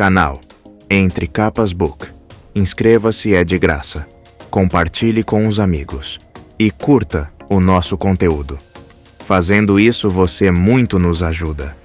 Canal Entre Capas Book. Inscreva-se, é de graça. Compartilhe com os amigos. E curta o nosso conteúdo. Fazendo isso, você muito nos ajuda.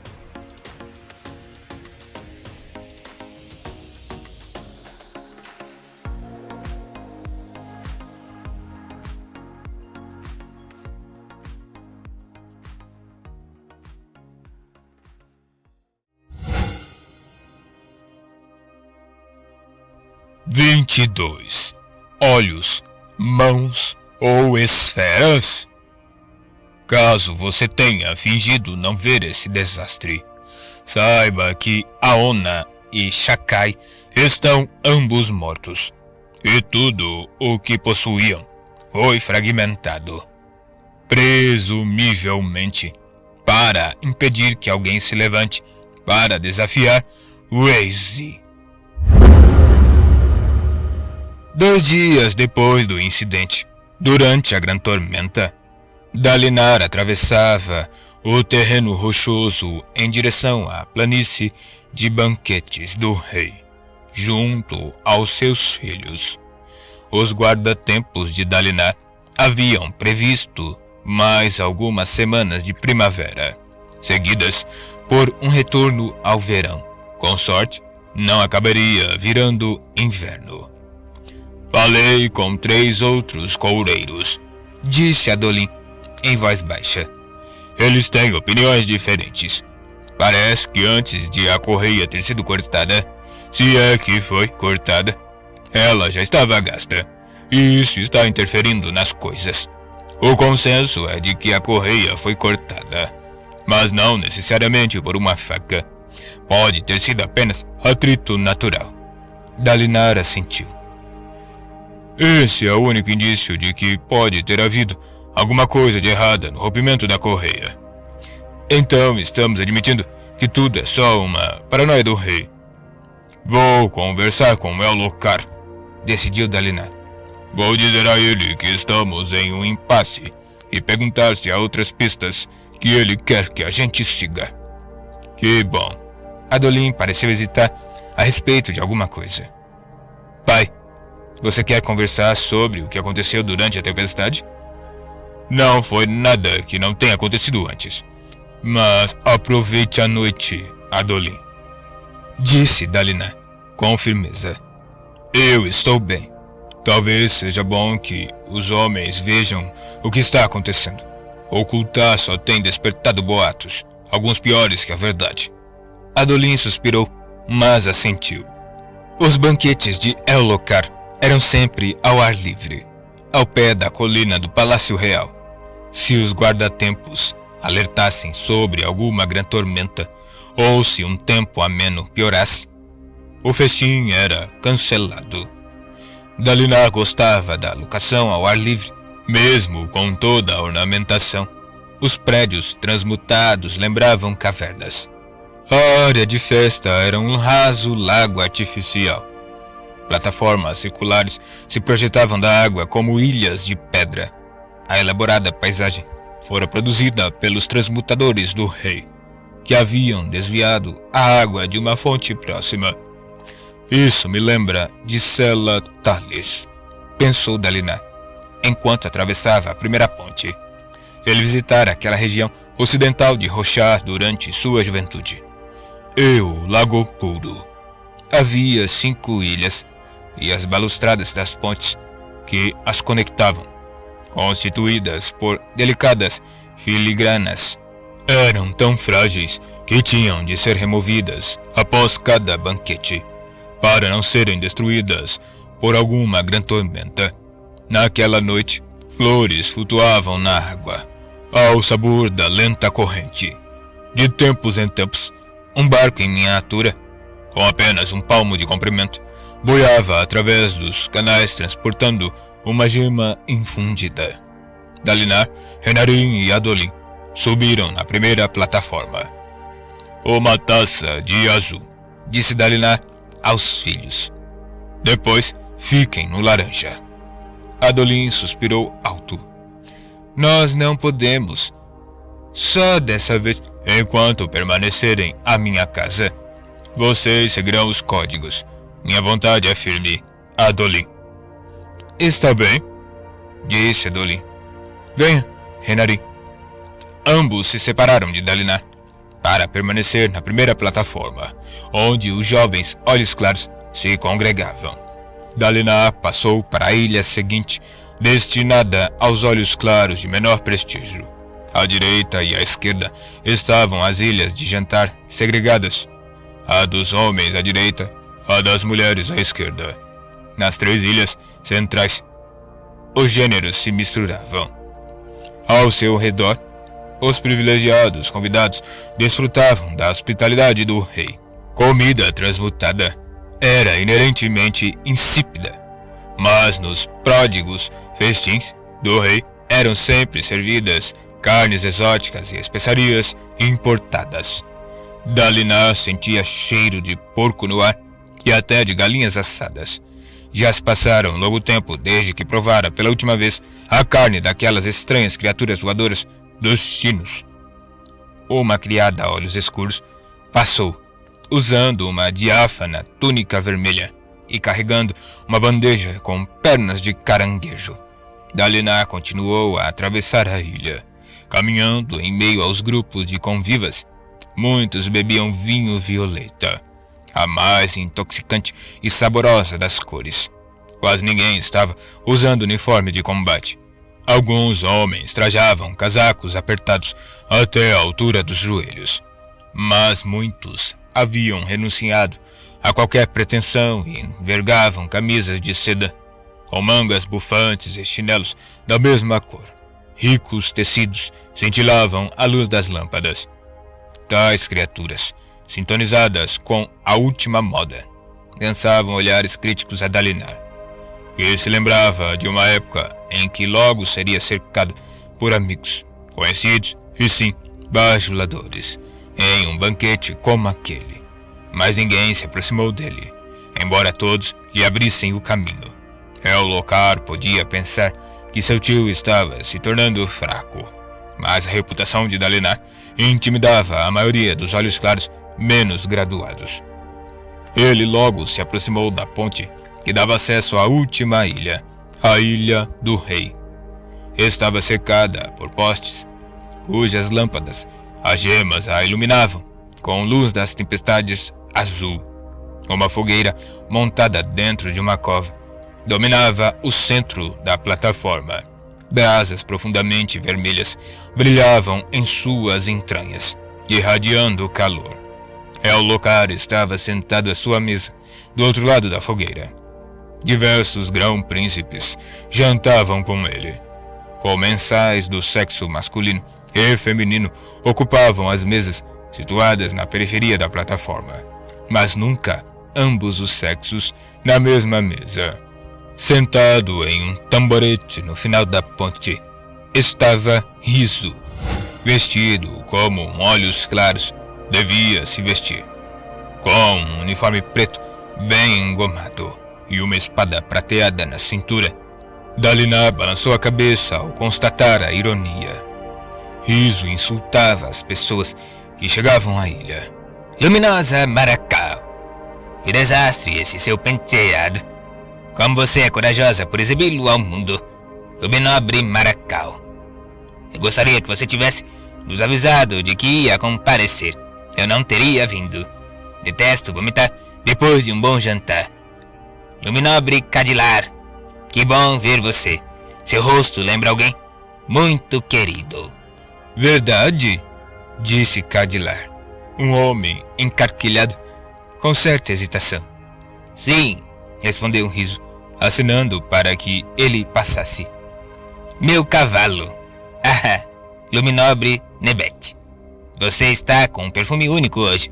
(22) Olhos, mãos ou esferas? Caso você tenha fingido não ver esse desastre, saiba que Aona e Shakai estão ambos mortos, e tudo o que possuíam foi fragmentado, presumivelmente para impedir que alguém se levante para desafiar Waze. 2 dias depois do incidente, durante a grande tormenta, Dalinar atravessava o terreno rochoso em direção à planície de Banquetes do Rei, junto aos seus filhos. Os guarda-tempos de Dalinar haviam previsto mais algumas semanas de primavera, seguidas por um retorno ao verão. Com sorte, não acabaria virando inverno. Falei com 3 outros coureiros, disse Adolin em voz baixa. Eles têm opiniões diferentes. Parece que antes de a correia ter sido cortada, se é que foi cortada, ela já estava gasta, e isso está interferindo nas coisas. O consenso é de que a correia foi cortada, mas não necessariamente por uma faca. Pode ter sido apenas atrito natural. Dalinar assentiu. Esse é o único indício de que pode ter havido alguma coisa de errada no rompimento da correia. Então estamos admitindo que tudo é só uma paranoia do rei. Vou conversar com Elhokar, decidiu Dalinar. Vou dizer a ele que estamos em um impasse e perguntar se há outras pistas que ele quer que a gente siga. Que bom. Adolin pareceu hesitar a respeito de alguma coisa. Pai, você quer conversar sobre o que aconteceu durante a tempestade? Não foi nada que não tenha acontecido antes. Mas aproveite a noite, Adolin, disse Dalinar com firmeza. Eu estou bem. Talvez seja bom que os homens vejam o que está acontecendo. Ocultar só tem despertado boatos, alguns piores que a verdade. Adolin suspirou, mas assentiu. Os banquetes de Elhokar eram sempre ao ar livre, ao pé da colina do Palácio Real. Se os guarda-tempos alertassem sobre alguma grande tormenta, ou se um tempo ameno piorasse, o festim era cancelado. Dalinar gostava da locação ao ar livre, mesmo com toda a ornamentação. Os prédios transmutados lembravam cavernas. A área de festa era um raso lago artificial. Plataformas circulares se projetavam da água como ilhas de pedra. A elaborada paisagem fora produzida pelos transmutadores do rei, que haviam desviado a água de uma fonte próxima. Isso me lembra de Sela Thales, pensou Dalinar, enquanto atravessava a primeira ponte. Ele visitara aquela região ocidental de Roshar durante sua juventude. E o Lago Puro. Havia 5 ilhas, e as balustradas das pontes que as conectavam, constituídas por delicadas filigranas, eram tão frágeis que tinham de ser removidas após cada banquete, para não serem destruídas por alguma grande tormenta. Naquela noite, flores flutuavam na água, ao sabor da lenta corrente. De tempos em tempos, um barco em miniatura, com apenas um palmo de comprimento, boiava através dos canais transportando uma gema infundida. Dalinar, Renarin e Adolin subiram na primeira plataforma. Uma taça de azul, disse Dalinar aos filhos. Depois, fiquem no laranja. Adolin suspirou alto. Nós não podemos. Só dessa vez, enquanto permanecerem à minha casa. Vocês seguirão os códigos. Minha vontade é firme. Adolin. Está bem, disse Adolin. Venha, Renarin. Ambos se separaram de Dalinar para permanecer na primeira plataforma, onde os jovens olhos claros se congregavam. Dalinar passou para a ilha seguinte, destinada aos olhos claros de menor prestígio. À direita e à esquerda estavam as ilhas de jantar segregadas, a dos homens à direita, a das mulheres à esquerda. Nas 3 ilhas centrais, os gêneros se misturavam. Ao seu redor, os privilegiados convidados desfrutavam da hospitalidade do rei. Comida transmutada era inerentemente insípida, mas nos pródigos festins do rei eram sempre servidas carnes exóticas e especiarias importadas. Dalinar sentia cheiro de porco no ar e até de galinhas assadas. Já se passaram longo tempo desde que provara pela última vez a carne daquelas estranhas criaturas voadoras dos chinos. Uma criada a olhos escuros passou, usando uma diáfana túnica vermelha e carregando uma bandeja com pernas de caranguejo. Dalinar continuou a atravessar a ilha, caminhando em meio aos grupos de convivas. Muitos bebiam vinho violeta, a mais intoxicante e saborosa das cores. Quase ninguém estava usando uniforme de combate. Alguns homens trajavam casacos apertados até a altura dos joelhos, mas muitos haviam renunciado a qualquer pretensão e envergavam camisas de seda, com mangas bufantes e chinelos da mesma cor. Ricos tecidos cintilavam à luz das lâmpadas. Tais criaturas, sintonizadas com a última moda, lançavam olhares críticos a Dalinar, que se lembrava de uma época em que logo seria cercado por amigos, conhecidos e sim, bajuladores, em um banquete como aquele. Mas ninguém se aproximou dele, embora todos lhe abrissem o caminho. Ellocar podia pensar que seu tio estava se tornando fraco, mas a reputação de Dalinar intimidava a maioria dos olhos claros menos graduados. Ele logo se aproximou da ponte que dava acesso à última ilha, a Ilha do Rei. Estava cercada por postes, cujas lâmpadas, as gemas a iluminavam com luz das tempestades azul. Uma fogueira montada dentro de uma cova dominava o centro da plataforma. Brasas profundamente vermelhas brilhavam em suas entranhas, irradiando calor. Ellocar estava sentado à sua mesa, do outro lado da fogueira. Diversos grão-príncipes jantavam com ele. Comensais do sexo masculino e feminino ocupavam as mesas situadas na periferia da plataforma, mas nunca ambos os sexos na mesma mesa. Sentado em um tamborete no final da ponte estava Riso, vestido como um olhos claros devia se vestir, com um uniforme preto bem engomado e uma espada prateada na cintura. Dalinar balançou a cabeça ao constatar a ironia. Riso insultava as pessoas que chegavam à ilha. Luminosa Maracau, que desastre esse seu penteado. Como você é corajosa por exibi-lo ao mundo, Luminobre Maracau. Eu gostaria que você tivesse nos avisado de que ia comparecer. Eu não teria vindo. Detesto vomitar depois de um bom jantar. Luminobre Cadilar, que bom ver você. Seu rosto lembra alguém muito querido. Verdade? Disse Cadilar, um homem encarquilhado com certa hesitação. Sim, respondeu Riso, acenando para que ele passasse. Meu cavalo. Ah, Luminobre Nebet. Você está com um perfume único hoje.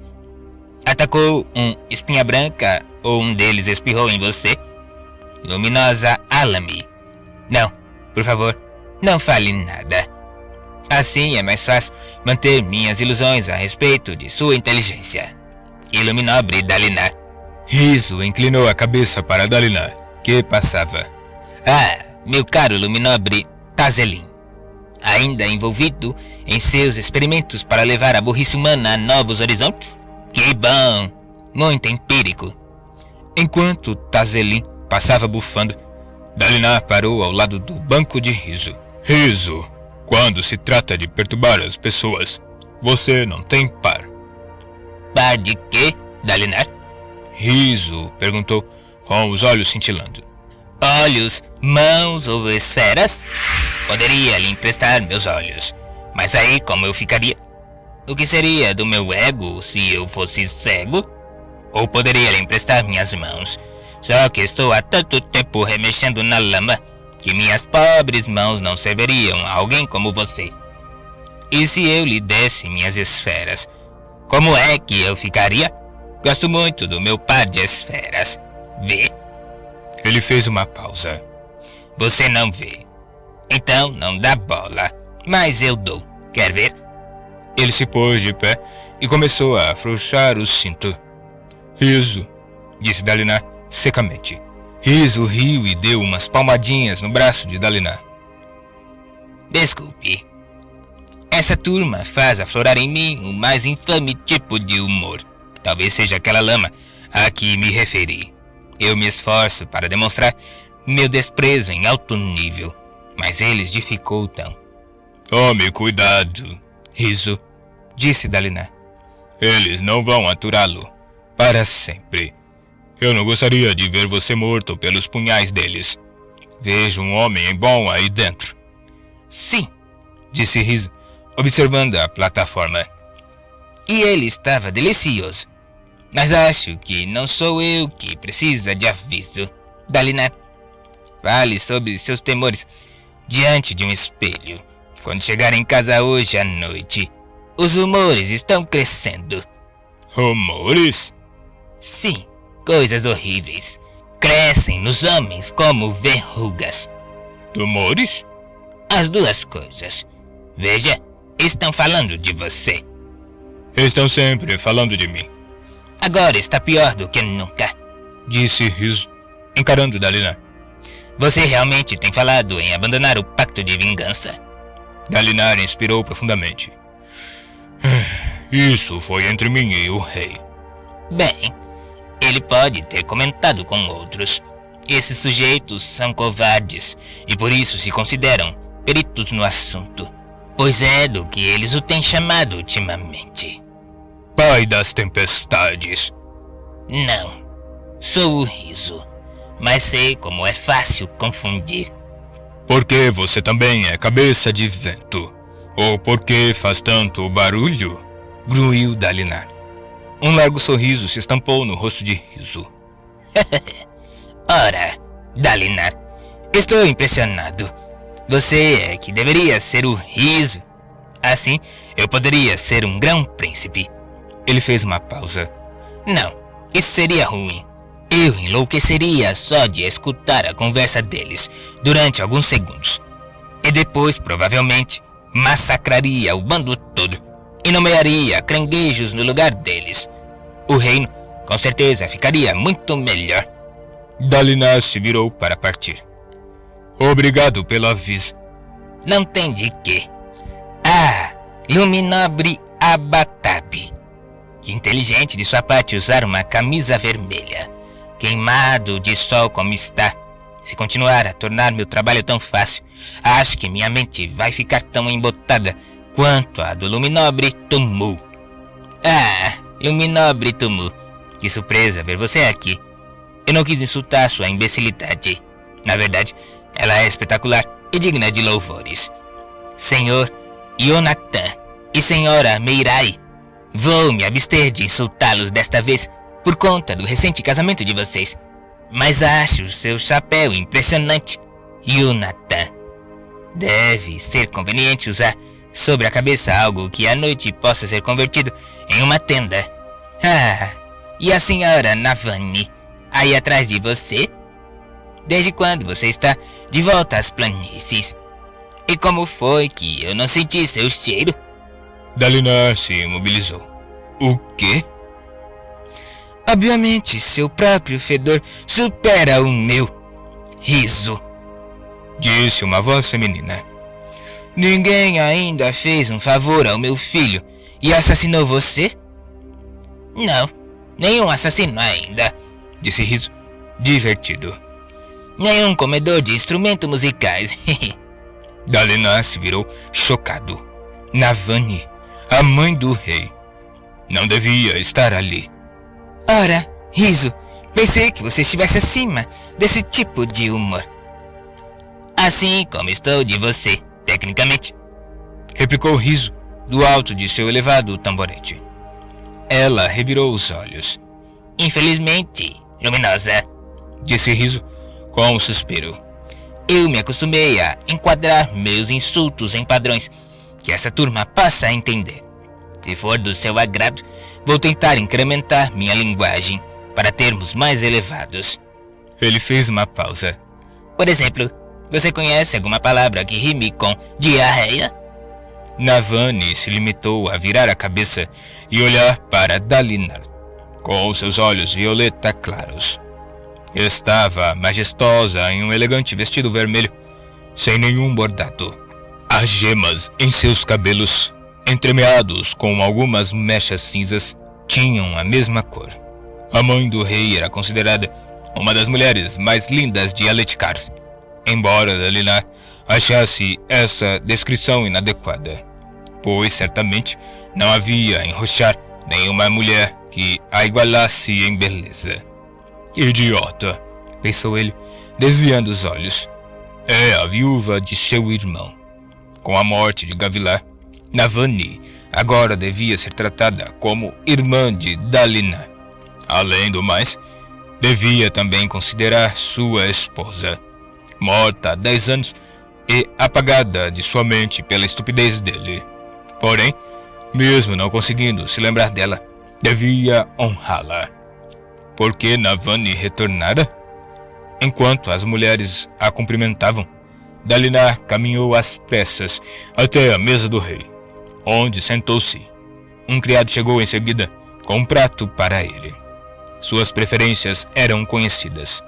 Atacou um espinha branca ou um deles espirrou em você? Luminosa Alami. Não, por favor, não fale nada. Assim é mais fácil manter minhas ilusões a respeito de sua inteligência. Luminobre Dalinar. Riso inclinou a cabeça para Dalinar, que passava. Ah, meu caro Luminobre Tazelin. Ainda envolvido em seus experimentos para levar a burrice humana a novos horizontes? Que bom! muito empírico. Enquanto Tazelin passava bufando, Dalinar parou ao lado do banco de Riso. Riso, quando se trata de perturbar as pessoas, você não tem par. Par de quê, Dalinar? Riso perguntou, com os olhos cintilando. Olhos, mãos ou esferas? Poderia lhe emprestar meus olhos, mas aí como eu ficaria? O que seria do meu ego se eu fosse cego? Ou poderia lhe emprestar minhas mãos, só que estou há tanto tempo remexendo na lama que minhas pobres mãos não serviriam a alguém como você. E se eu lhe desse minhas esferas, como é que eu ficaria? Gosto muito do meu par de esferas. Vê? Ele fez uma pausa. Você não vê. Então não dá bola, mas eu dou. Quer ver? Ele se pôs de pé e começou a afrouxar o cinto. Riso, disse Dalinar secamente. Riso riu e deu umas palmadinhas no braço de Dalinar. Desculpe. Essa turma faz aflorar em mim o mais infame tipo de humor. Talvez seja aquela lama a que me referi. Eu me esforço para demonstrar meu desprezo em alto nível, mas eles dificultam. Tome cuidado, Riso, disse Dalinar. Eles não vão aturá-lo para sempre. Eu não gostaria de ver você morto pelos punhais deles. Vejo um homem bom aí dentro. Sim, disse Riso, observando a plataforma. E ele estava delicioso. Mas acho que não sou eu que precisa de aviso. Dalinar, fale sobre seus temores diante de um espelho. Quando chegar em casa hoje à noite, os rumores estão crescendo. Rumores? Sim, coisas horríveis. Crescem nos homens como verrugas. Tumores? As duas coisas. Veja, estão falando de você. Estão sempre falando de mim. Agora está pior do que nunca, disse Riso, encarando Dalinar. Você realmente tem falado em abandonar o pacto de vingança? Dalinar inspirou profundamente. Isso foi entre mim e o rei. Bem, ele pode ter comentado com outros. Esses sujeitos são covardes e por isso se consideram peritos no assunto, pois é do que eles o têm chamado ultimamente. Pai das tempestades. Não, sou o Riso, mas sei como é fácil confundir. Porque você também é cabeça de vento? Ou porque faz tanto barulho? Grunhiu Dalinar. Um largo sorriso se estampou no rosto de Riso. Ora, Dalinar, estou impressionado. Você é que deveria ser o Riso. Assim, eu poderia ser um grão-príncipe. Ele fez uma pausa. Não, isso seria ruim. Eu enlouqueceria só de escutar a conversa deles durante alguns segundos. E depois, provavelmente, massacraria o bando todo e nomearia caranguejos no lugar deles. O reino, com certeza, ficaria muito melhor. Dalinar se virou para partir. Obrigado pelo aviso. Não tem de quê. Ah, Luminobre Abatabi. Que inteligente de sua parte usar uma camisa vermelha. Queimado de sol como está. Se continuar a tornar meu trabalho tão fácil, acho que minha mente vai ficar tão embotada quanto a do Luminobre Tumu. Ah, Luminobre Tumu. Que surpresa ver você aqui. Eu não quis insultar sua imbecilidade. Na verdade, ela é espetacular e digna de louvores. Senhor Yonatan e Senhora Meirai, vou me abster de insultá-los desta vez por conta do recente casamento de vocês. Mas acho seu chapéu impressionante, Yonatan. Deve ser conveniente usar sobre a cabeça algo que à noite possa ser convertido em uma tenda. Ah, e a senhora Navani, aí atrás de você? Desde quando você está de volta às planícies? E como foi que eu não senti seu cheiro? Dalinar se imobilizou. O quê? Obviamente, seu próprio fedor supera o meu. Riso, disse uma voz feminina. Ninguém ainda fez um favor ao meu filho e assassinou você? Não, Nenhum assassino ainda, disse Riso, divertido. Nenhum comedor de instrumentos musicais. Dalinar se virou chocado. Navani, a mãe do rei, não devia estar ali. Ora, Riso, pensei que você estivesse acima desse tipo de humor. Assim como estou de você, tecnicamente, replicou Riso do alto de seu elevado tamborete. Ela revirou os olhos. Infelizmente, Luminosa, disse Riso com um suspiro. Eu me acostumei a enquadrar meus insultos em padrões que essa turma possa entender. Se for do seu agrado, vou tentar incrementar minha linguagem para termos mais elevados. Ele fez uma pausa. Por exemplo, você conhece alguma palavra que rime com diarreia? Navani se limitou a virar a cabeça e olhar para Dalinar, com seus olhos violeta claros. Estava majestosa em um elegante vestido vermelho, sem nenhum bordado. As gemas em seus cabelos, entremeados com algumas mechas cinzas, tinham a mesma cor. A mãe do rei era considerada uma das mulheres mais lindas de Aletkar, embora Dalinar achasse essa descrição inadequada, pois certamente não havia em Roshar nenhuma mulher que a igualasse em beleza. Idiota, pensou ele, desviando os olhos. É a viúva de seu irmão. Com a morte de Gavilar, Navani agora devia ser tratada como irmã de Dalinar. Além do mais, devia também considerar sua esposa, morta há 10 anos e apagada de sua mente pela estupidez dele. Porém, mesmo não conseguindo se lembrar dela, devia honrá-la. Porque Navani retornara? Enquanto as mulheres a cumprimentavam, Dalinar caminhou às pressas até a mesa do rei, onde sentou-se. Um criado chegou em seguida com um prato para ele. Suas preferências eram conhecidas: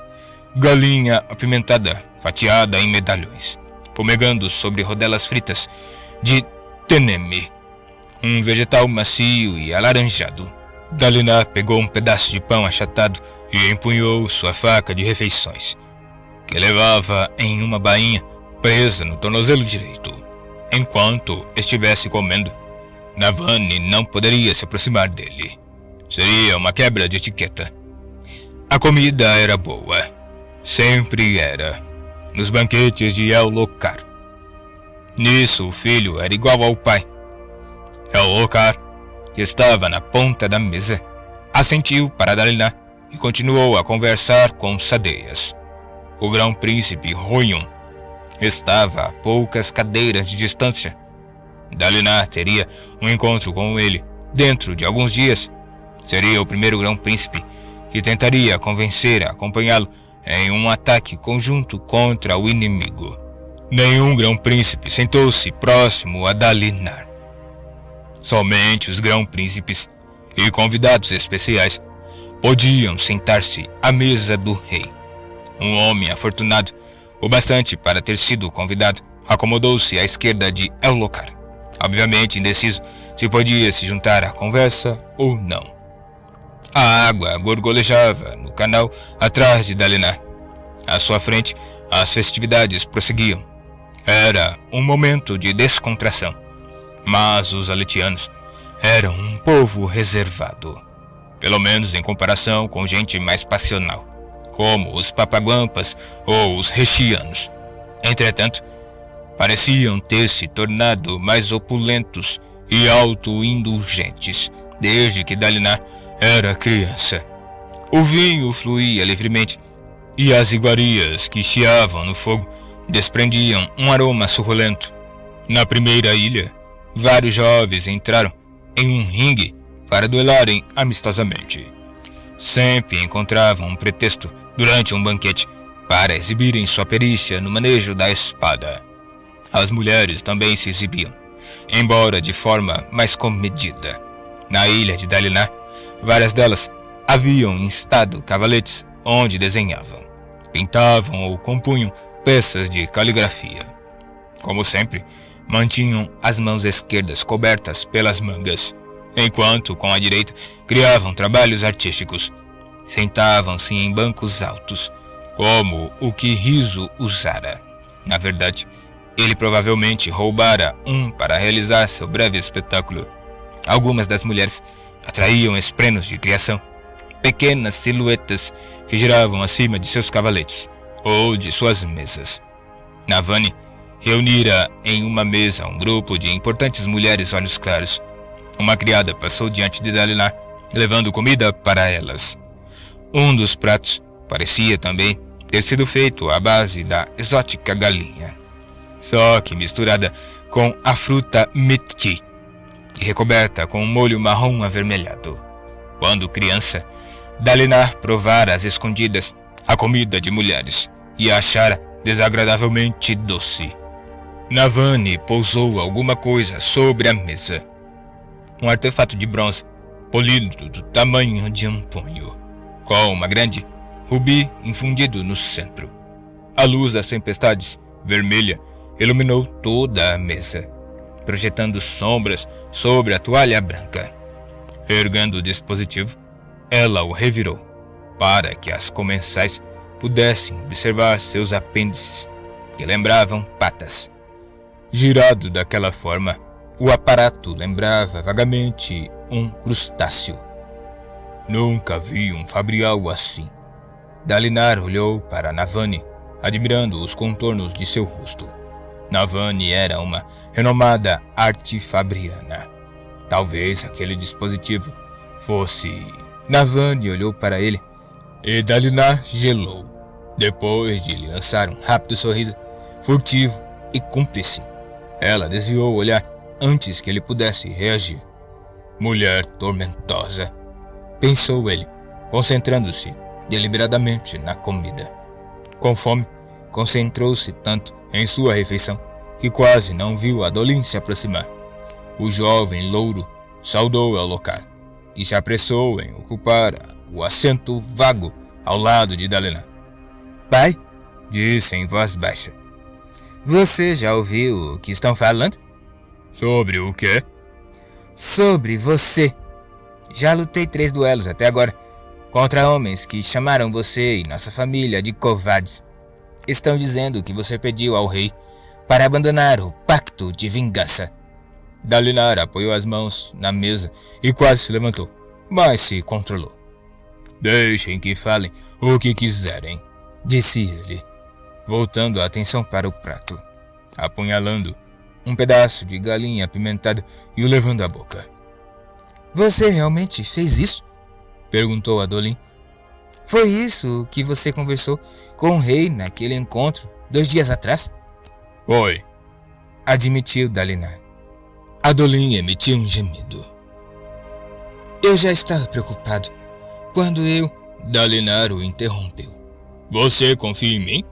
galinha apimentada, fatiada em medalhões, fumegando sobre rodelas fritas de teneme, um vegetal macio e alaranjado. Dalinar pegou um pedaço de pão achatado e empunhou sua faca de refeições, que levava em uma bainha presa no tornozelo direito. Enquanto estivesse comendo, Navani não poderia se aproximar dele. Seria uma quebra de etiqueta. A comida era boa. Sempre era. Nos banquetes de Elokar. Nisso o filho era igual ao pai. Elokar, que estava na ponta da mesa, assentiu para Dalinar e continuou a conversar com Sadeias. O grão-príncipe Royun estava a poucas cadeiras de distância. Dalinar teria um encontro com ele dentro de alguns dias. Seria o primeiro grão-príncipe que tentaria convencer a acompanhá-lo em um ataque conjunto contra o inimigo. Nenhum grão-príncipe sentou-se próximo a Dalinar. Somente os grão-príncipes e convidados especiais podiam sentar-se à mesa do rei. Um homem afortunado, o bastante para ter sido convidado, acomodou-se à esquerda de Elokar, obviamente indeciso se podia se juntar à conversa ou não. A água gorgolejava no canal atrás de Dalinar. À sua frente, as festividades prosseguiam. Era um momento de descontração. Mas os aletianos eram um povo reservado, pelo menos em comparação com gente mais passional, como os papaguampas ou os rechianos. Entretanto, pareciam ter se tornado mais opulentos e auto-indulgentes desde que Dalinar era criança. O vinho fluía livremente e as iguarias que chiavam no fogo desprendiam um aroma suculento. Na primeira ilha, vários jovens entraram em um ringue para duelarem amistosamente. Sempre encontravam um pretexto durante um banquete para exibirem sua perícia no manejo da espada. As mulheres também se exibiam, embora de forma mais comedida. Na ilha de Dalinar, várias delas haviam instado cavaletes onde desenhavam, pintavam ou compunham peças de caligrafia. Como sempre, mantinham as mãos esquerdas cobertas pelas mangas enquanto com a direita criavam trabalhos artísticos. Sentavam-se em bancos altos, como o que Riso usara. Na verdade, ele provavelmente roubara um para realizar seu breve espetáculo. Algumas das mulheres atraíam esprenos de criação, pequenas silhuetas que giravam acima de seus cavaletes ou de suas mesas. Navani reunira em uma mesa um grupo de importantes mulheres olhos claros. Uma criada passou diante de Dalinar, levando comida para elas. Um dos pratos parecia também ter sido feito à base da exótica galinha, só que misturada com a fruta miti e recoberta com um molho marrom avermelhado. Quando criança, Dalinar provara às escondidas a comida de mulheres e a achara desagradavelmente doce. Navani pousou alguma coisa sobre a mesa. Um artefato de bronze, polido do tamanho de um punho, com uma grande rubi infundido no centro. A luz das tempestades, vermelha, iluminou toda a mesa, projetando sombras sobre a toalha branca. Erguendo o dispositivo, ela o revirou, para que as comensais pudessem observar seus apêndices, que lembravam patas. Girado daquela forma, o aparato lembrava vagamente um crustáceo. Nunca vi um fabrial assim. Dalinar olhou para Navani, admirando os contornos de seu rosto. Navani era uma renomada artefabriana. Talvez aquele dispositivo fosse... Navani olhou para ele e Dalinar gelou, depois de lhe lançar um rápido sorriso, furtivo e cúmplice. Ela desviou o olhar antes que ele pudesse reagir. Mulher tormentosa, pensou ele, concentrando-se deliberadamente na comida. Com fome, concentrou-se tanto em sua refeição que quase não viu Adolin se aproximar. O jovem louro saudou Elhokar e se apressou em ocupar o assento vago ao lado de Dalinar. Pai, Disse em voz baixa. você já ouviu o que estão falando? Sobre o quê? Sobre você. Já lutei 3 duelos até agora, contra homens que chamaram você e nossa família de covardes. Estão dizendo que você pediu ao rei para abandonar o pacto de vingança. Dalinar apoiou as mãos na mesa e quase se levantou, mas se controlou. Deixem que falem o que quiserem, disse ele, voltando a atenção para o prato, apunhalando um pedaço de galinha apimentada e o levando à boca. Você realmente fez isso? Perguntou Adolin. Foi isso que você conversou com o rei naquele encontro 2 dias atrás? Foi, admitiu Dalinar. Adolin emitiu um gemido. Eu já estava preocupado quando Dalinar o interrompeu. Você confia em mim?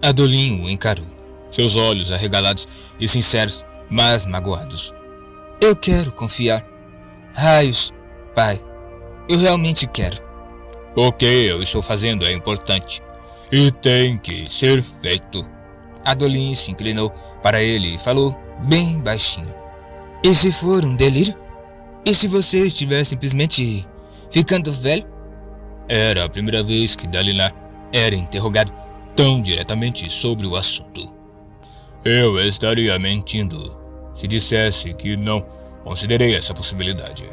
Adolin o encarou, seus olhos arregalados e sinceros, mas magoados. Eu quero confiar. Raios, pai. Eu realmente quero. O que eu estou fazendo é importante e tem que ser feito. Adolin se inclinou para ele e falou bem baixinho. E se for um delírio? E se você estiver simplesmente ficando velho? Era a primeira vez que Dalinar era interrogado tão diretamente sobre o assunto. Eu estaria mentindo se dissesse que não considerei essa possibilidade.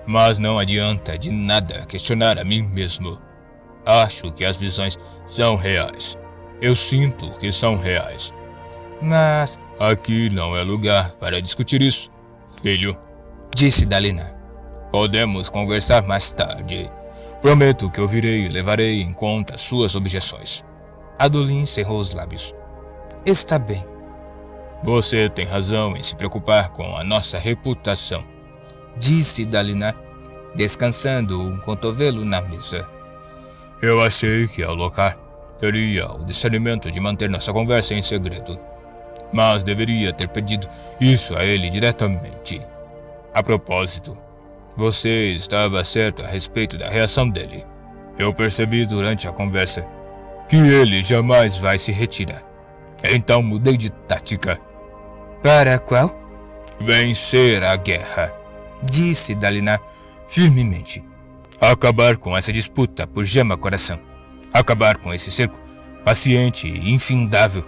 Mas não adianta de nada questionar a mim mesmo. Acho que as visões são reais. Eu sinto que são reais. Mas aqui não é lugar para discutir isso, filho, disse Dalinar. Podemos conversar mais tarde. Prometo que ouvirei e levarei em conta suas objeções. Adolin cerrou os lábios. Está bem. Você tem razão em se preocupar com a nossa reputação, disse Dalinar, descansando um cotovelo na mesa. Eu achei que Elhokar teria o discernimento de manter nossa conversa em segredo, mas deveria ter pedido isso a ele diretamente. A propósito, você estava certo a respeito da reação dele. Eu percebi durante a conversa que ele jamais vai se retirar. Então mudei de tática. Para qual? Vencer a guerra. disse Dalinar firmemente. Acabar com essa disputa por Gema-Coração. Acabar com esse cerco paciente e infindável.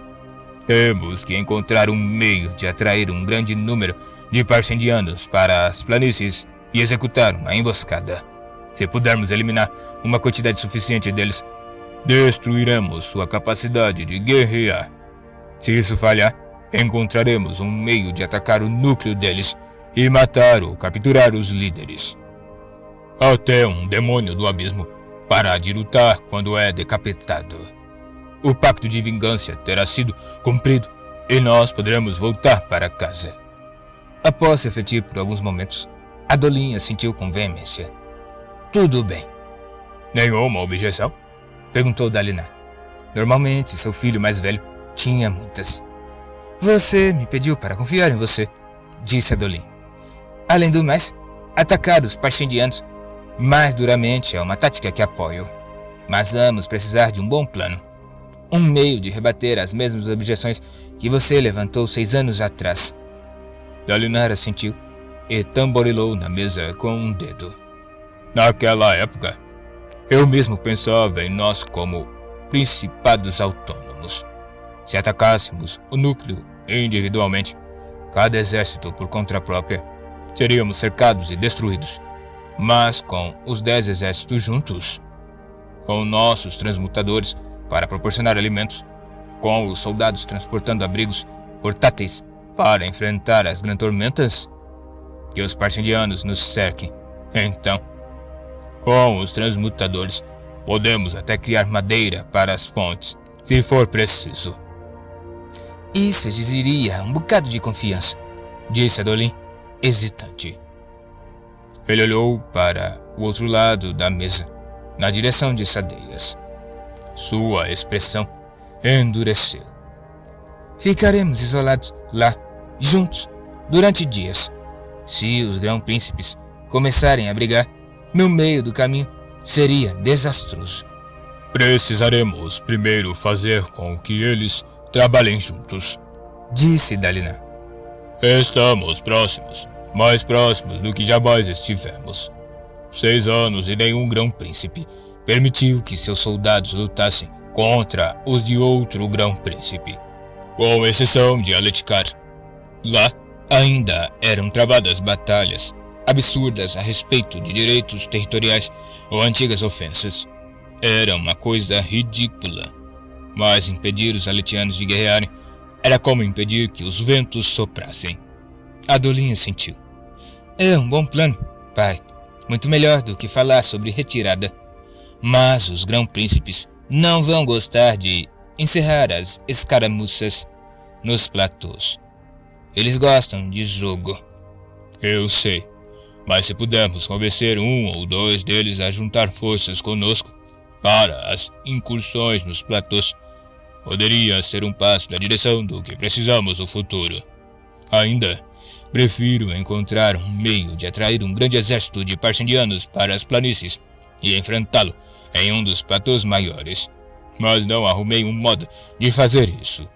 Temos que encontrar um meio de atrair um grande número de Parshendianos para as planícies e executar uma emboscada. Se pudermos eliminar uma quantidade suficiente deles, destruiremos sua capacidade de guerrear. Se isso falhar, encontraremos um meio de atacar o núcleo deles e matar ou capturar os líderes. Até um demônio do abismo parar de lutar quando é decapitado. O pacto de vingança terá sido cumprido e nós poderemos voltar para casa. Após refletir por alguns momentos, Adolin assentiu com veemência. Tudo bem. Nenhuma objeção? Perguntou Dalinar. Normalmente, seu filho mais velho tinha muitas. Você me pediu para confiar em você, disse Adolin. Além do mais, atacar os Parshendianos mais duramente é uma tática que apoio. Mas vamos precisar de um bom plano. Um meio de rebater as mesmas objeções que você levantou 6 anos atrás. Dalinar assentiu e tamborilou na mesa com um dedo. Naquela época, eu mesmo pensava em nós como principados autônomos. Se atacássemos o núcleo individualmente, cada exército por conta própria, seríamos cercados e destruídos. Mas com os 10 exércitos juntos, com nossos transmutadores para proporcionar alimentos, com os soldados transportando abrigos portáteis para enfrentar as grandes tormentas, que os Parshendianos nos cerquem, então, com os transmutadores, podemos até criar madeira para as pontes, se for preciso. Isso exigiria um bocado de confiança, disse Adolin, hesitante. Ele olhou para o outro lado da mesa, na direção de Sadeias. Sua expressão endureceu. Ficaremos isolados lá, juntos, durante dias. Se os grão-príncipes começarem a brigar, no meio do caminho, seria desastroso. Precisaremos primeiro fazer com que eles trabalhem juntos, disse Dalinar. Estamos próximos, mais próximos do que jamais estivemos. 6 anos e nenhum grão-príncipe permitiu que seus soldados lutassem contra os de outro grão-príncipe, com exceção de Aletikar. Lá ainda eram travadas batalhas absurdas a respeito de direitos territoriais ou antigas ofensas. Era uma coisa ridícula. Mas impedir os aletianos de guerrearem era como impedir que os ventos soprassem. Adolin assentiu. É um bom plano, pai. Muito melhor do que falar sobre retirada. Mas os grão-príncipes não vão gostar de encerrar as escaramuças nos platôs. Eles gostam de jogo. Eu sei. Mas se pudermos convencer 1 ou 2 deles a juntar forças conosco para as incursões nos platôs, poderia ser um passo na direção do que precisamos no futuro. Ainda, prefiro encontrar um meio de atrair um grande exército de Parshendianos para as planícies e enfrentá-lo em um dos platôs maiores. Mas não arrumei um modo de fazer isso.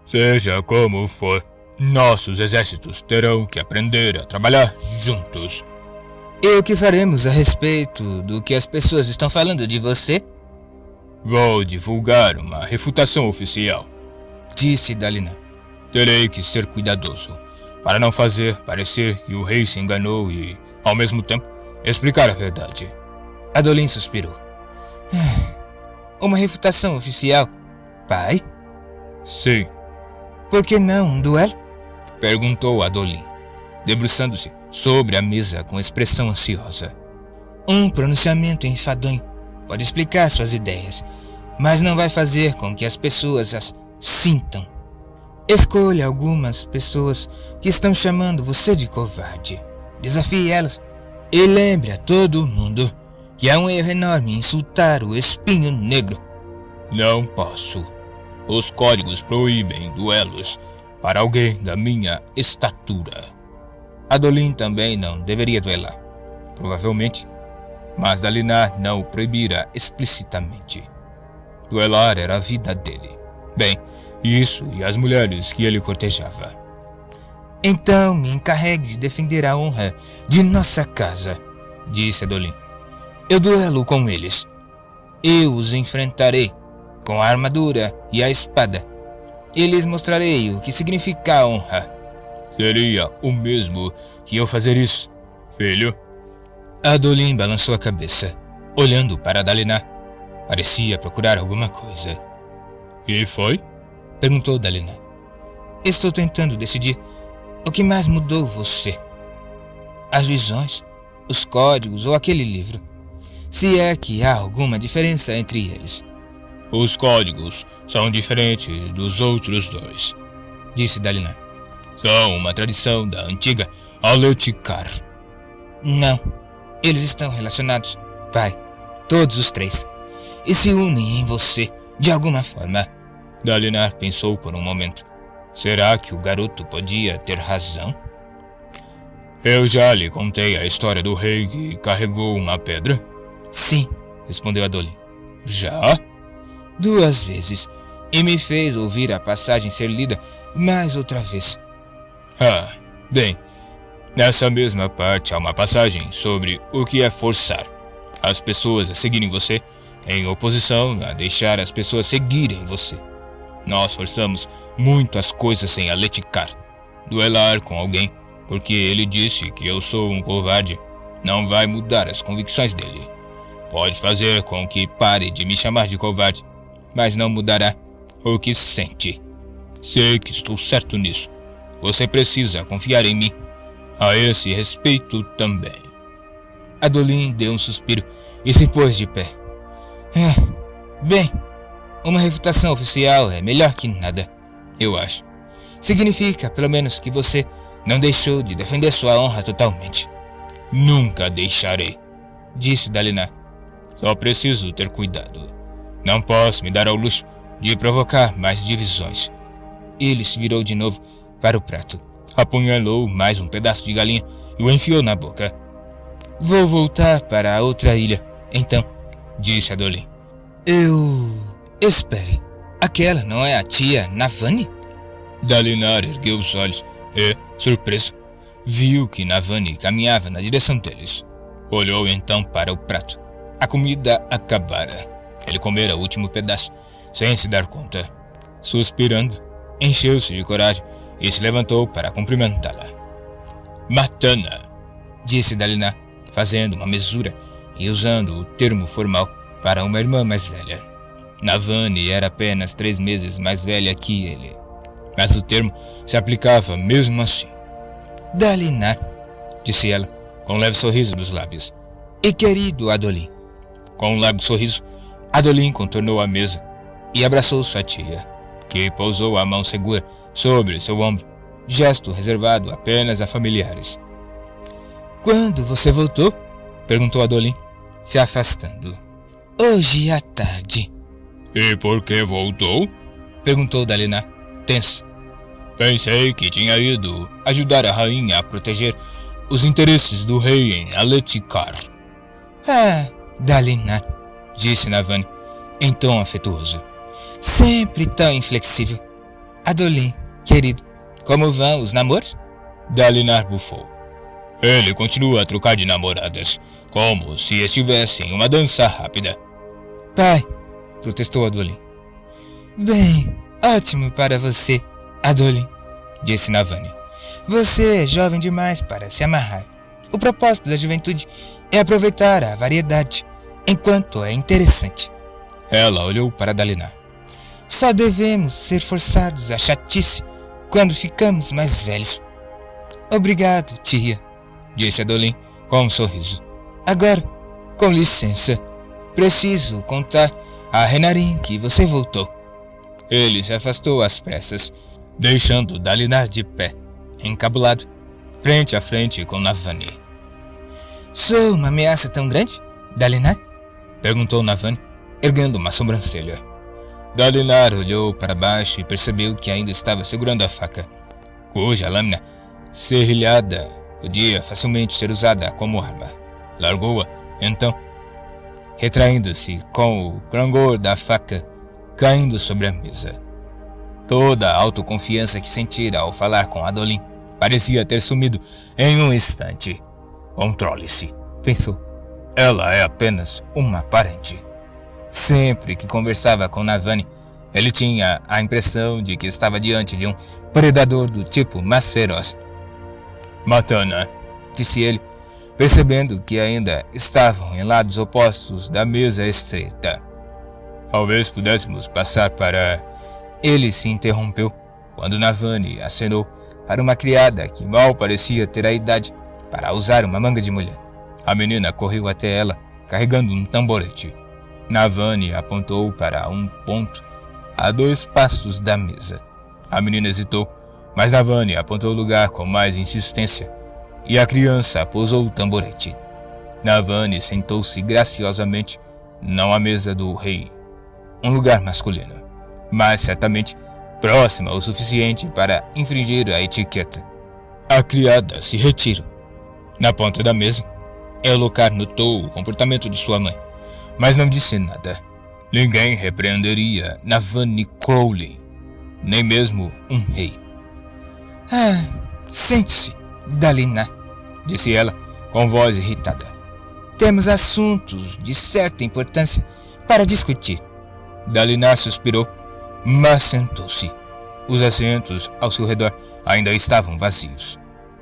Seja como for, nossos exércitos terão que aprender a trabalhar juntos. E o que faremos a respeito do que as pessoas estão falando de você? Vou divulgar uma refutação oficial, disse Dalinar. Terei que ser cuidadoso, para não fazer parecer que o rei se enganou e, ao mesmo tempo, explicar a verdade. Adolin suspirou. Uma refutação oficial, pai? Sim. Por que não um duelo? Perguntou Adolin, debruçando-se sobre a mesa com expressão ansiosa. Um pronunciamento enfadonho pode explicar suas ideias, mas não vai fazer com que as pessoas as sintam. Escolha algumas pessoas que estão chamando você de covarde. Desafie elas e lembre a todo mundo que é um erro enorme insultar o espinho negro. Não posso. Os códigos proíbem duelos para alguém da minha estatura. Adolin também não deveria duelar, provavelmente, mas Dalinar não o proibira explicitamente. Duelar era a vida dele. Bem, isso e as mulheres que ele cortejava. Então me encarregue de defender a honra de nossa casa, disse Adolin. Eu duelo com eles. Eu os enfrentarei com a armadura e a espada. E lhes mostrarei o que significa a honra. Seria o mesmo que eu fazer isso, filho? Adolin balançou a cabeça, olhando para Dalinar. Parecia procurar alguma coisa. E foi? Perguntou Dalinar. Estou tentando decidir o que mais mudou você. As visões, os códigos ou aquele livro. Se é que há alguma diferença entre eles. Os códigos são diferentes dos outros dois, disse Dalinar. São uma tradição da antiga Aletikar. Não, eles estão relacionados, pai. Todos os três. E se unem em você, de alguma forma. Dalinar pensou por um momento. Será que o garoto podia ter razão? Eu já lhe contei a história do rei que carregou uma pedra? Sim, respondeu Adolin. Já? 2 vezes. E me fez ouvir a passagem ser lida mais outra vez. Bem, nessa mesma parte há uma passagem sobre o que é forçar as pessoas a seguirem você, em oposição a deixar as pessoas seguirem você. Nós forçamos muito as coisas em Aletikar. Duelar com alguém porque ele disse que eu sou um covarde não vai mudar as convicções dele. Pode fazer com que pare de me chamar de covarde, mas não mudará o que sente. Sei que estou certo nisso. Você precisa confiar em mim. A esse respeito também. Adolin deu um suspiro e se pôs de pé. Bem, uma refutação oficial é melhor que nada, eu acho. Significa, pelo menos, que você não deixou de defender sua honra totalmente. Nunca deixarei, disse Dalinar. Só preciso ter cuidado. Não posso me dar ao luxo de provocar mais divisões. Ele se virou de novo para o prato. Apunhalou mais um pedaço de galinha e o enfiou na boca. Vou voltar para a outra ilha, então, disse Adolin. Espere, aquela não é a tia Navani? Dalinar ergueu os olhos e, surpreso, viu que Navani caminhava na direção deles. Olhou então para o prato. A comida acabara. Ele comera o último pedaço, sem se dar conta. Suspirando, encheu-se de coragem e se levantou para cumprimentá-la. Matana, disse Dalinar, fazendo uma mesura e usando o termo formal para uma irmã mais velha. Navani era apenas 3 meses mais velha que ele, mas o termo se aplicava mesmo assim. Dalinar, disse ela, com um leve sorriso nos lábios. E querido Adolin. Com um largo sorriso, Adolin contornou a mesa e abraçou sua tia, que pousou a mão segura sobre seu ombro, gesto reservado apenas a familiares. Quando você voltou? Perguntou Adolin, se afastando. Hoje à tarde. E por que voltou? Perguntou Dalinar, tenso. Pensei que tinha ido ajudar a rainha a proteger os interesses do rei em Aletikar. Dalinar, disse Navani, em tom afetuoso. Sempre tão inflexível. Adolin, querido, como vão os namoros? Dalinar bufou. Ele continua a trocar de namoradas, como se estivesse em uma dança rápida. Pai, protestou Adolin. Bem, ótimo para você, Adolin, disse Navani. Você é jovem demais para se amarrar. O propósito da juventude é aproveitar a variedade, enquanto é interessante. Ela olhou para Dalinar. Só devemos ser forçados à chatice quando ficamos mais velhos. Obrigado, tia, disse Adolin com um sorriso. Agora, com licença, preciso contar a Renarin que você voltou. Ele se afastou às pressas, deixando Dalinar de pé, encabulado, frente a frente com Navani. Sou uma ameaça tão grande, Dalinar? Perguntou Navani, erguendo uma sobrancelha. Dalinar olhou para baixo e percebeu que ainda estava segurando a faca, cuja lâmina, serrilhada, podia facilmente ser usada como arma. Largou-a, então, retraindo-se com o clangor da faca caindo sobre a mesa. Toda a autoconfiança que sentira ao falar com Adolin parecia ter sumido em um instante. Controle-se, pensou. Ela é apenas uma parente. Sempre que conversava com Navani, ele tinha a impressão de que estava diante de um predador do tipo mais feroz. Matana, disse ele, percebendo que ainda estavam em lados opostos da mesa estreita. Talvez pudéssemos passar para... Ele se interrompeu quando Navani acenou para uma criada que mal parecia ter a idade para usar uma manga de mulher. A menina correu até ela, carregando um tamborete. Navani apontou para um ponto a 2 passos da mesa. A menina hesitou, mas Navani apontou o lugar com mais insistência e a criança pousou o tamborete. Navani sentou-se graciosamente, não à mesa do rei, um lugar masculino, mas certamente próxima o suficiente para infringir a etiqueta. A criada se retirou. Na ponta da mesa, Elhokar notou o comportamento de sua mãe, mas não disse nada. Ninguém repreenderia Navani Crowley, nem mesmo um rei. Sente-se, Dalinar, disse ela com voz irritada. Temos assuntos de certa importância para discutir. Dalinar suspirou, mas sentou-se. Os assentos ao seu redor ainda estavam vazios.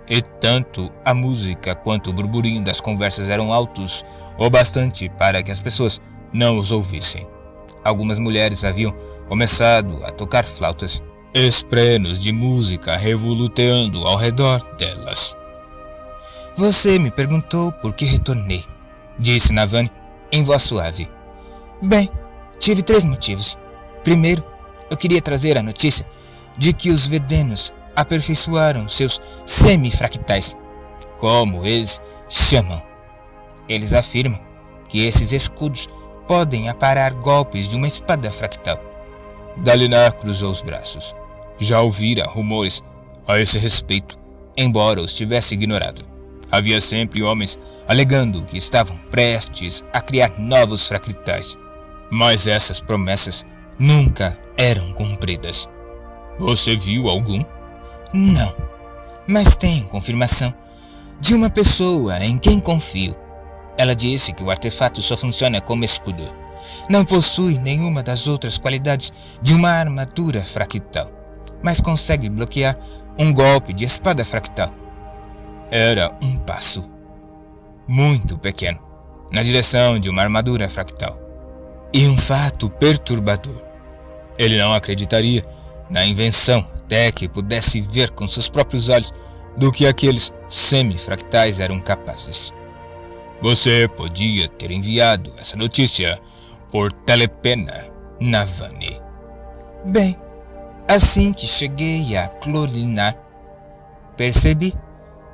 E tanto a música quanto o burburinho das conversas eram altos o bastante para que as pessoas não os ouvissem. Algumas mulheres haviam começado a tocar flautas, esprenos de música revoluteando ao redor delas. Você me perguntou por que retornei, disse Navani em voz suave. Bem, tive 3 motivos. Primeiro, eu queria trazer a notícia de que os Vedenos aperfeiçoaram seus semifractais, como eles chamam. Eles afirmam que esses escudos podem aparar golpes de uma espada fractal. Dalinar cruzou os braços. Já ouvira rumores a esse respeito, embora os tivesse ignorado. Havia sempre homens alegando que estavam prestes a criar novos fractais, mas essas promessas nunca eram cumpridas. Você viu algum? Não, mas tenho confirmação de uma pessoa em quem confio. Ela disse que o artefato só funciona como escudo. Não possui nenhuma das outras qualidades de uma armadura fractal, mas consegue bloquear um golpe de espada fractal. Era um passo muito pequeno na direção de uma armadura fractal. E um fato perturbador. Ele não acreditaria na invenção até que pudesse ver com seus próprios olhos do que aqueles semifractais eram capazes. Você podia ter enviado essa notícia por telepena, Navani. Bem, assim que cheguei a Clorinar, percebi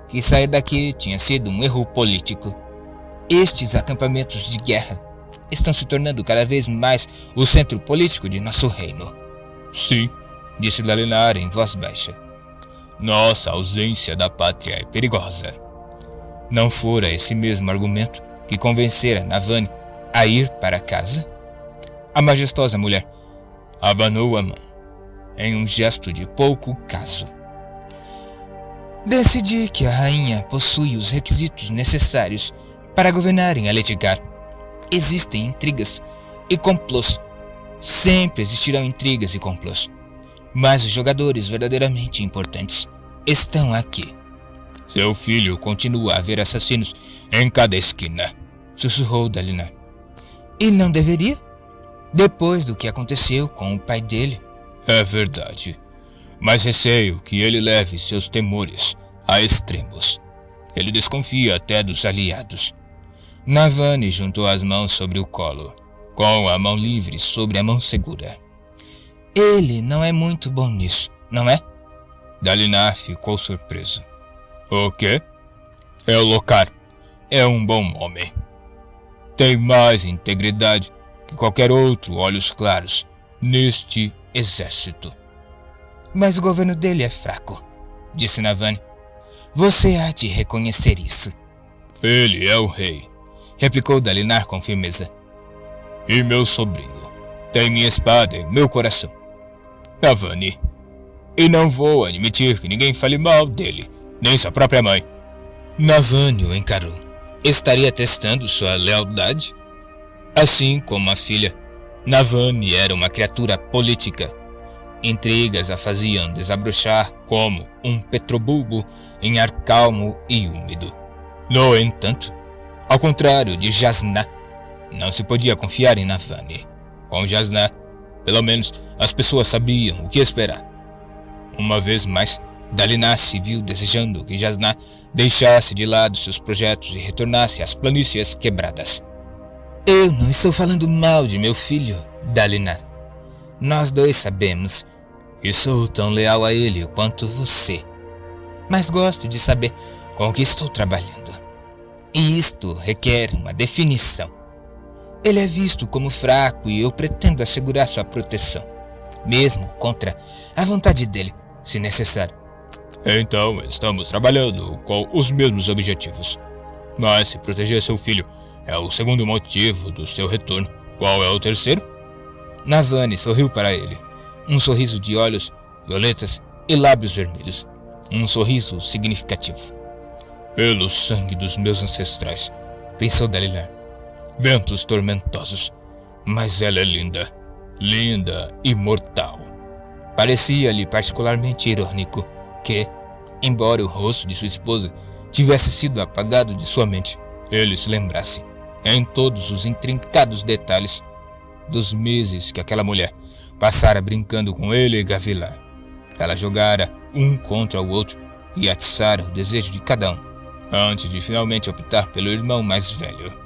que sair daqui tinha sido um erro político. Estes acampamentos de guerra estão se tornando cada vez mais o centro político de nosso reino. Sim, disse Dalinar em voz baixa. Nossa ausência da pátria é perigosa. Não fora esse mesmo argumento que convencera Navani a ir para casa? A majestosa mulher abanou a mão em um gesto de pouco caso. Decidi que a rainha possui os requisitos necessários para governar em Aledgar. Existem intrigas e complôs. Sempre existirão intrigas e complôs. Mas os jogadores verdadeiramente importantes estão aqui. Seu filho continua a ver assassinos em cada esquina, sussurrou Dalinar. E não deveria? Depois do que aconteceu com o pai dele. É verdade, mas receio que ele leve seus temores a extremos. Ele desconfia até dos aliados. Navani juntou as mãos sobre o colo, com a mão livre sobre a mão segura. Ele não é muito bom nisso, não é? Dalinar ficou surpreso. O quê? Elhokar é um bom homem. Tem mais integridade que qualquer outro olhos claros neste exército. Mas o governo dele é fraco, disse Navani. Você há de reconhecer isso. Ele é o rei, replicou Dalinar com firmeza. E meu sobrinho tem minha espada em meu coração. Navani. E não vou admitir que ninguém fale mal dele nem sua própria mãe. Navani o encarou. Estaria testando sua lealdade? Assim como a filha, Navani era uma criatura política. Intrigas a faziam desabrochar como um petrobulbo em ar calmo e úmido. No entanto, ao contrário de Jasnah, não se podia confiar em Navani. Com Jasnah, pelo menos as pessoas sabiam o que esperar. Uma vez mais, Dalinar se viu desejando que Jasnah deixasse de lado seus projetos e retornasse às planícies quebradas. Eu não estou falando mal de meu filho, Dalinar. Nós dois sabemos que sou tão leal a ele quanto você. Mas gosto de saber com o que estou trabalhando. E isto requer uma definição. Ele é visto como fraco e eu pretendo assegurar sua proteção, mesmo contra a vontade dele, se necessário. Então, estamos trabalhando com os mesmos objetivos. Mas se proteger seu filho é o segundo motivo do seu retorno, qual é o terceiro? Navani sorriu para ele. Um sorriso de olhos violetas e lábios vermelhos. Um sorriso significativo. Pelo sangue dos meus ancestrais, pensou Dalinar. Ventos tormentosos. Mas ela é linda. Linda e mortal. Parecia-lhe particularmente irônico que, embora o rosto de sua esposa tivesse sido apagado de sua mente, ele se lembrasse, em todos os intrincados detalhes, dos meses que aquela mulher passara brincando com ele e Gavilar. Ela jogara um contra o outro e atiçara o desejo de cada um, antes de finalmente optar pelo irmão mais velho.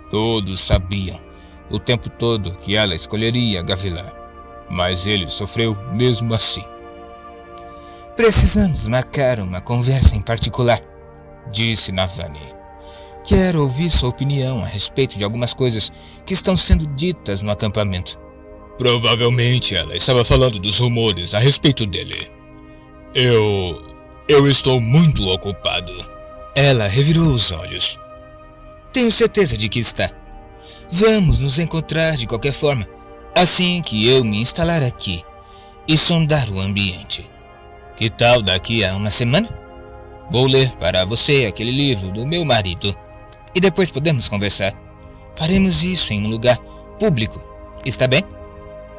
Todos sabiam, o tempo todo, que ela escolheria Gavilar, mas ele sofreu mesmo assim. Precisamos marcar uma conversa em particular, disse Navani. Quero ouvir sua opinião a respeito de algumas coisas que estão sendo ditas no acampamento. Provavelmente ela estava falando dos rumores a respeito dele. Eu estou muito ocupado. Ela revirou os olhos. Tenho certeza de que está. Vamos nos encontrar de qualquer forma, assim que eu me instalar aqui e sondar o ambiente. Que tal daqui a uma semana? Vou ler para você aquele livro do meu marido e depois podemos conversar. Faremos isso em um lugar público, está bem?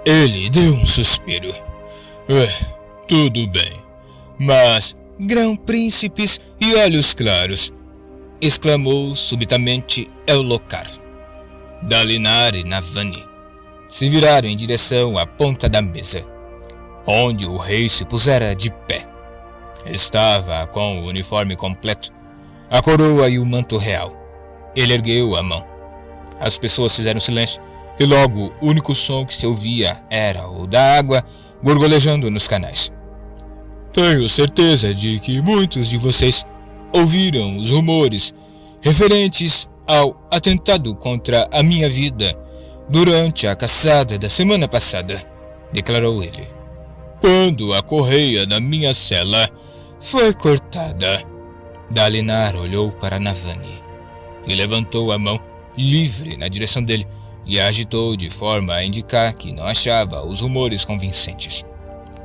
Ele deu um suspiro. Tudo bem, mas grão-príncipes e olhos claros, exclamou subitamente Ellocar. Dalinar e Navani se viraram em direção à ponta da mesa, onde o rei se pusera de pé. Estava com o uniforme completo, a coroa e o manto real. Ele ergueu a mão. As pessoas fizeram silêncio, e logo o único som que se ouvia era o da água gorgolejando nos canais. Tenho certeza de que muitos de vocês ouviram os rumores referentes ao atentado contra a minha vida durante a caçada da semana passada, declarou ele. Quando a correia da minha cela foi cortada. Dalinar olhou para Navani e levantou a mão livre na direção dele e a agitou de forma a indicar que não achava os rumores convincentes.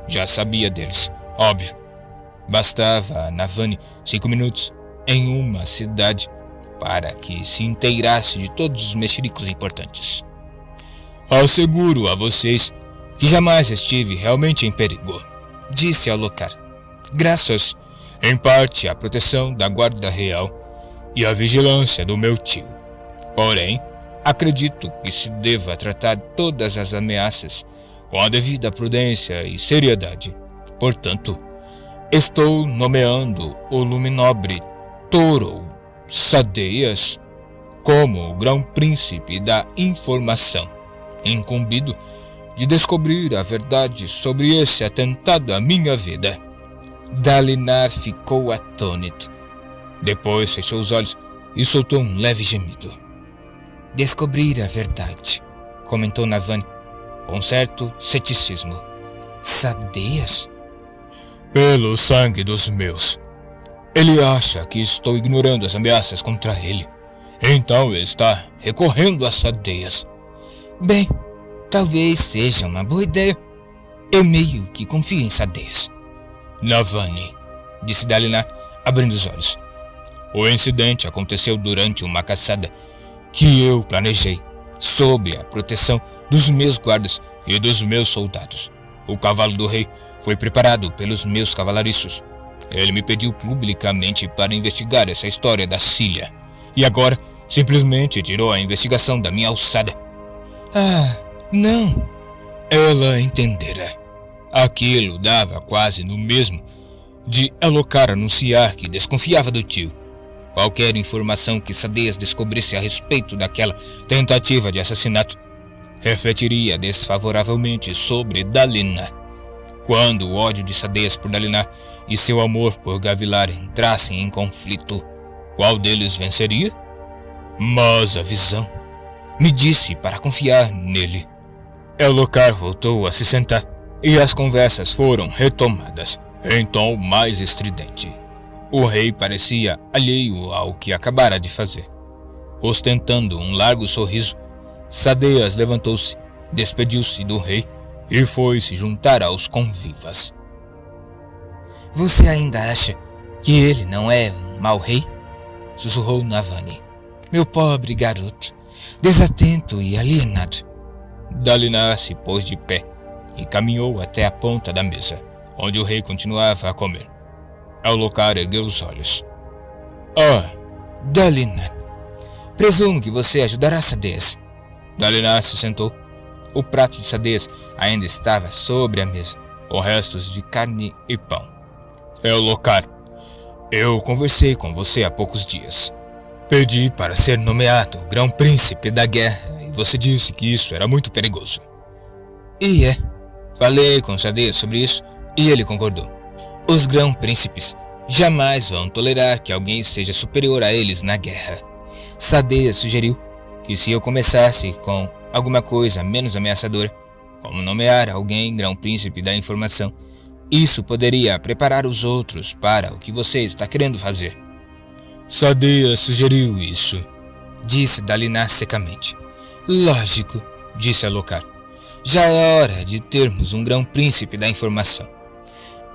Já sabia deles, óbvio. Bastava a Navani 5 minutos em uma cidade para que se inteirasse de todos os mexericos importantes. Asseguro a vocês que jamais estive realmente em perigo, disse Ellocar, graças, em parte, à proteção da guarda real e à vigilância do meu tio. Porém, acredito que se deva tratar todas as ameaças com a devida prudência e seriedade. Portanto, estou nomeando o luminobre Toro Sadeias como o grão-príncipe da informação, incumbido de descobrir a verdade sobre esse atentado à minha vida. Dalinar ficou atônito. Depois fechou os olhos e soltou um leve gemido. Descobrir a verdade, comentou Navani, com certo ceticismo. Sadeias? Pelo sangue dos meus. Ele acha que estou ignorando as ameaças contra ele. Então está recorrendo a Sadeias. Bem, talvez seja uma boa ideia. Eu meio que confio em Sadeias. Navani, disse Dalinar, abrindo os olhos. O incidente aconteceu durante uma caçada que eu planejei, sob a proteção dos meus guardas e dos meus soldados. O cavalo do rei foi preparado pelos meus cavalariços. Ele me pediu publicamente para investigar essa história da Cília. E agora, simplesmente tirou a investigação da minha alçada. Ah, não. Ela entendera. Aquilo dava quase no mesmo de Elhokar anunciar que desconfiava do tio. Qualquer informação que Sadeas descobrisse a respeito daquela tentativa de assassinato refletiria desfavoravelmente sobre Dalinar. Quando o ódio de Sadeas por Dalinar e seu amor por Gavilar entrassem em conflito, qual deles venceria? Mas a visão me disse para confiar nele. Elhokar voltou a se sentar e as conversas foram retomadas em tom mais estridente. O rei parecia alheio ao que acabara de fazer. Ostentando um largo sorriso, Sadeas levantou-se, despediu-se do rei e foi se juntar aos convivas. Você ainda acha que ele não é um mau rei? Sussurrou Navani. Meu pobre garoto, desatento e alienado. Dalinar se pôs de pé e caminhou até a ponta da mesa, onde o rei continuava a comer. Elhokar ergueu os olhos. Dalinar, presumo que você ajudará Sadeas. Dalinar se sentou. O prato de Sadeas ainda estava sobre a mesa, com restos de carne e pão. Elhokar, eu conversei com você há poucos dias. Pedi para ser nomeado grão-príncipe da guerra e você disse que isso era muito perigoso. E falei com Sadeas sobre isso e ele concordou. Os grão-príncipes jamais vão tolerar que alguém seja superior a eles na guerra. Sadeas sugeriu que se eu começasse com alguma coisa menos ameaçadora, como nomear alguém grão-príncipe da informação, isso poderia preparar os outros para o que você está querendo fazer. Sadeas sugeriu isso, disse Dalinar secamente. Lógico, disse Elhokar. Já é hora de termos um grão-príncipe da informação.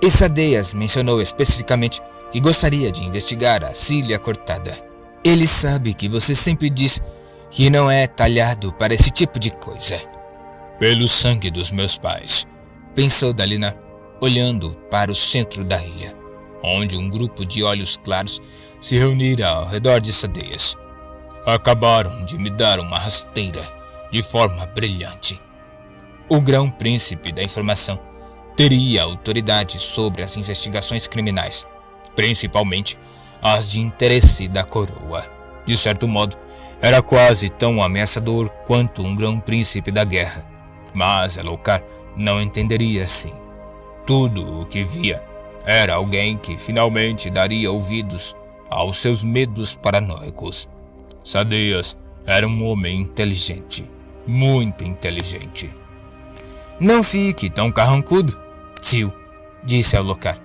E Sadeas mencionou especificamente que gostaria de investigar a Cília cortada. Ele sabe que você sempre diz que não é talhado para esse tipo de coisa. Pelo sangue dos meus pais, pensou Dalinar, olhando para o centro da ilha, onde um grupo de olhos claros se reunira ao redor de Sadeas. Acabaram de me dar uma rasteira de forma brilhante. O grão-príncipe da informação teria autoridade sobre as investigações criminais, principalmente as de interesse da coroa. De certo modo, era quase tão ameaçador quanto um grão-príncipe da guerra. Mas Elhokar não entenderia assim. Tudo o que via era alguém que finalmente daria ouvidos aos seus medos paranoicos. Sadeas era um homem inteligente, muito inteligente. Não fique tão carrancudo, tio, disse Elhokar.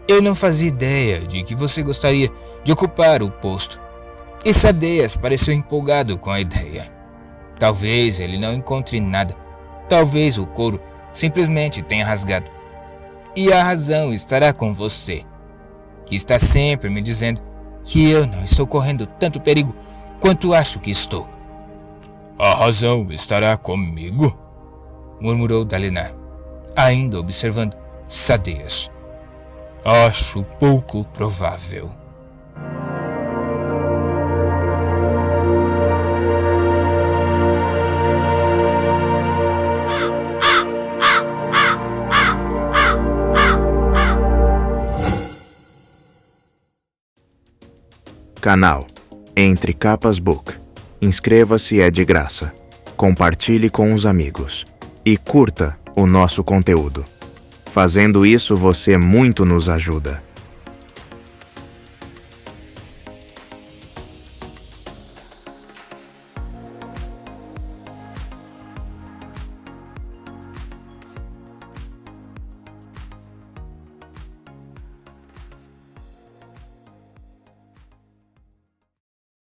Eu não fazia ideia de que você gostaria de ocupar o posto. E Sadeas pareceu empolgado com a ideia. Talvez ele não encontre nada. Talvez o couro simplesmente tenha rasgado. E a razão estará com você, que está sempre me dizendo que eu não estou correndo tanto perigo quanto acho que estou. A razão estará comigo? Murmurou Dalinar, ainda observando Sadeas. Acho pouco provável. Canal Entre Capas Book. Inscreva-se, é de graça. Compartilhe com os amigos. E curta o nosso conteúdo. Fazendo isso, você muito nos ajuda.